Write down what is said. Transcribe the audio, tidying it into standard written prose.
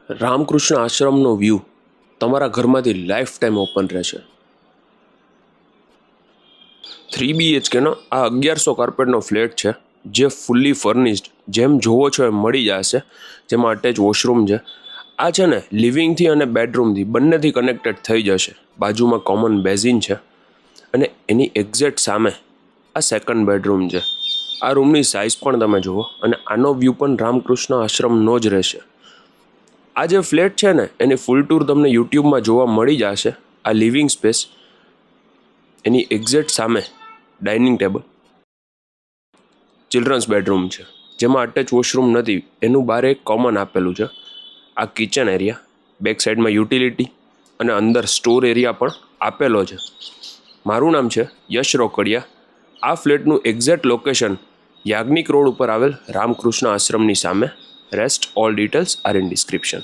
Ramakrishna આશ્રમનો view તમારા ઘરમાંથી life time open રહેશે. 3 BHKનો આ 1100 કાર્પેટનો ફ્લેટ છે, જે ફૂલ્લી ફર્નિશ્ડ જેમ જોવો છો એમ મળી જશે, જેમાં અટેચ વોશરૂમ છે. આ છે ને લિવિંગથી અને બેડરૂમથી બંનેથી કનેક્ટેડ થઈ જશે. બાજુમાં કોમન બેઝિન છે અને એની એક્ઝેક્ટ સામે આ સેકન્ડ બેડરૂમ છે. આ રૂમની સાઇઝ પણ તમે જુઓ અને આનો વ્યૂ પણ રામકૃષ્ણ આશ્રમનો જ રહેશે. આ જે ફ્લેટ છે ને એની ફૂલ ટૂર તમને યુટ્યુબમાં જોવા મળી જશે. આ લિવિંગ સ્પેસ, એની એક્ઝેક્ટ સામે ડાઇનિંગ ટેબલ, ચિલ્ડ્રન્સ બેડરૂમ છે જેમાં અટેચ વોશરૂમ નથી, એનું બહાર એક કોમન આપેલું છે. આ કિચન એરિયા, બેક સાઈડમાં યુટિલિટી અને અંદર સ્ટોર એરિયા પણ આપેલો છે. મારું નામ છે યશ રોકડિયા. આ ફ્લેટનું એક્ઝેક્ટ લોકેશન યાજ્ઞિક રોડ ઉપર આવેલ રામકૃષ્ણ આશ્રમની સામે. Rest all details are in description.